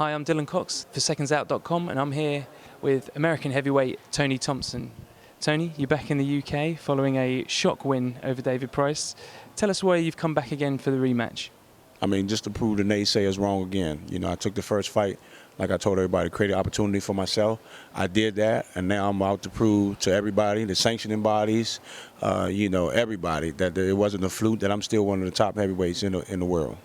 Hi, I'm Dylan Cox for secondsout.com, and I'm here with American heavyweight Tony Thompson. Tony, you're back in the UK following a shock win over David Price. Tell us why you've come back again for the rematch. I mean, just to prove the naysayers wrong again. You know, I took the first fight, like I told everybody, to create an opportunity for myself. I did that, and now I'm out to prove to everybody, the sanctioning bodies, everybody, that it wasn't a fluke, that I'm still one of the top heavyweights in the world.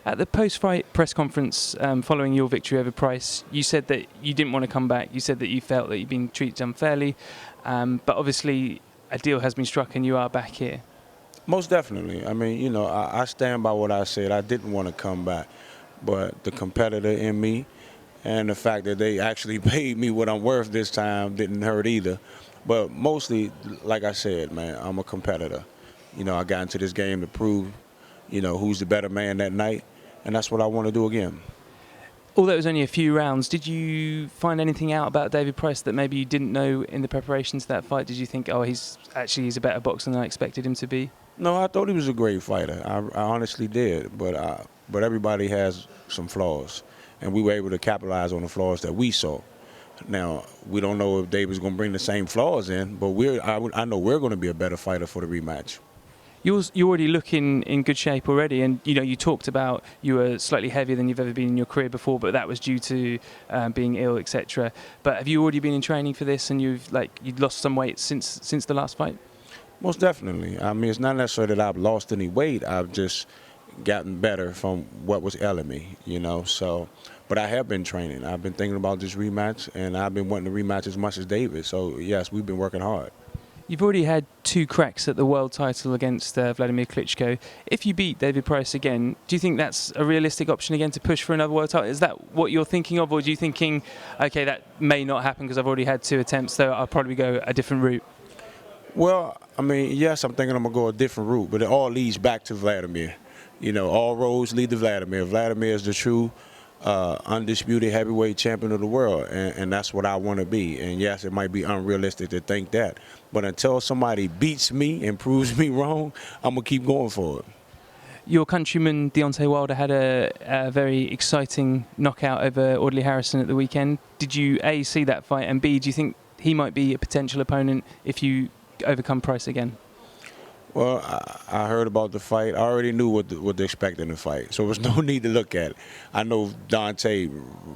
At the post-fight press conference following your victory over Price, you said that you didn't want to come back. You said that you felt that you'd been treated unfairly, but obviously a deal has been struck and you are back here. Most definitely. I mean, you know, I stand by what I said. I didn't want to come back, but the competitor in me and the fact that they actually paid me what I'm worth this time didn't hurt either. But mostly, like I said, man, I'm a competitor. You know, I got into this game to prove, who's the better man that night. And that's what I want to do again. Although it was only a few rounds, did you find anything out about David Price that maybe you didn't know in the preparation to that fight? Did you think, oh, he's a better boxer than I expected him to be? No, I thought he was a great fighter. I honestly did. But everybody has some flaws. And we were able to capitalize on the flaws that we saw. Now, we don't know if David's going to bring the same flaws in, but I know we're going to be a better fighter for the rematch. You're already looking in good shape already, and you talked about you were slightly heavier than you've ever been in your career before, but that was due to being ill, etc. But have you already been in training for this, and you'd lost some weight since the last fight? Most definitely. I mean, it's not necessarily that I've lost any weight. I've just gotten better from what was ailing me, So, but I have been training. I've been thinking about this rematch, and I've been wanting to rematch as much as David. So yes, we've been working hard. You've already had 2 cracks at the world title against Vladimir Klitschko. If you beat David Price again, do you think that's a realistic option again to push for another world title? Is that what you're thinking of, or are you thinking, okay, that may not happen because I've already had 2 attempts, so I'll probably go a different route? Well, I mean, yes, I'm thinking I'm going to go a different route, but it all leads back to Vladimir. All roads lead to Vladimir. Vladimir is the true undisputed heavyweight champion of the world, and that's what I want to be. And yes, it might be unrealistic to think that, but until somebody beats me and proves me wrong, I'm going to keep going for it. Your countryman Deontay Wilder had a very exciting knockout over Audley Harrison at the weekend. Did you A, see that fight, and B, do you think he might be a potential opponent if you overcome Price again? Well, I heard about the fight. I already knew what to expect in the fight, so there's no need to look at it. I know Dante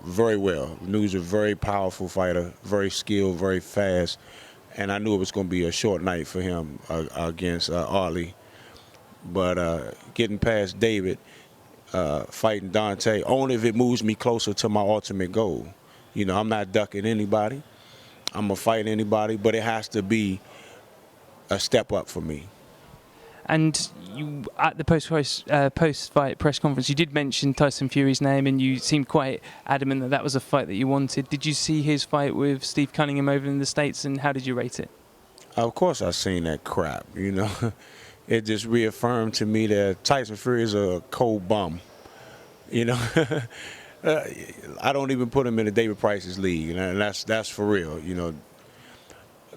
very well. He's a very powerful fighter, very skilled, very fast, and I knew it was going to be a short night for him against Audley. But getting past David, fighting Dante, only if it moves me closer to my ultimate goal. I'm not ducking anybody. I'm going to fight anybody, but it has to be a step up for me. And you, at the post-fight press conference, you did mention Tyson Fury's name, and you seemed quite adamant that was a fight that you wanted. Did you see his fight with Steve Cunningham over in the States, and how did you rate it? Of course I seen that crap, It just reaffirmed to me that Tyson Fury is a cold bum, I don't even put him in the David Price's league, and that's for real,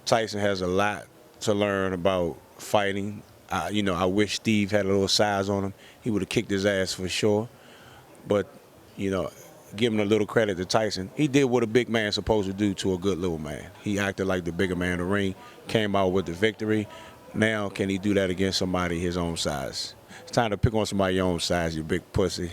Tyson has a lot to learn about fighting. I wish Steve had a little size on him. He would have kicked his ass for sure. But, giving a little credit to Tyson, he did what a big man's supposed to do to a good little man. He acted like the bigger man in the ring, came out with the victory. Now, can he do that against somebody his own size? It's time to pick on somebody your own size, you big pussy.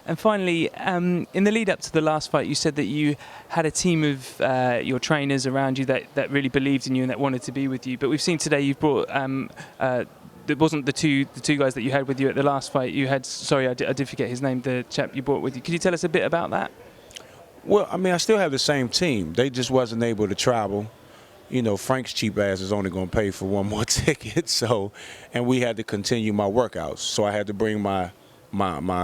And finally, in the lead up to the last fight, you said that you had a team of your trainers around you that really believed in you and that wanted to be with you. But we've seen today you've brought, it wasn't the two guys that you had with you at the last fight. You had, sorry, I did forget his name, the chap you brought with you. Could you tell us a bit about that? Well, I mean, I still have the same team. They just wasn't able to travel. Frank's cheap ass is only going to pay for one more ticket. And we had to continue my workouts. So I had to bring my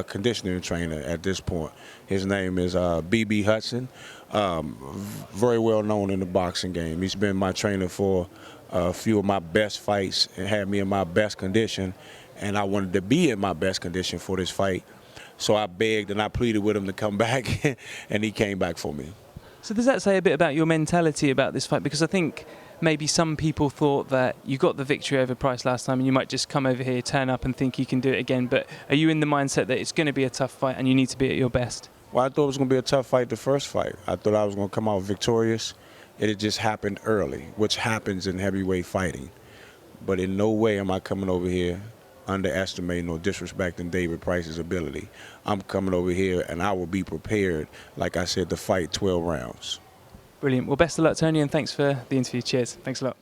conditioning trainer at this point. His name is B.B. Hudson, very well known in the boxing game. He's been my trainer for a few of my best fights and had me in my best condition, and I wanted to be in my best condition for this fight. So I begged and I pleaded with him to come back, and he came back for me. So does that say a bit about your mentality about this fight? Because I think maybe some people thought that you got the victory over Price last time and you might just come over here, turn up and think you can do it again. But are you in the mindset that it's going to be a tough fight and you need to be at your best? Well, I thought it was going to be a tough fight the first fight. I thought I was going to come out victorious. It had just happened early, which happens in heavyweight fighting. But in no way am I coming over here underestimating or disrespecting David Price's ability. I'm coming over here and I will be prepared, like I said, to fight 12 rounds. Brilliant. Well, best of luck, Tony, and thanks for the interview. Cheers. Thanks a lot.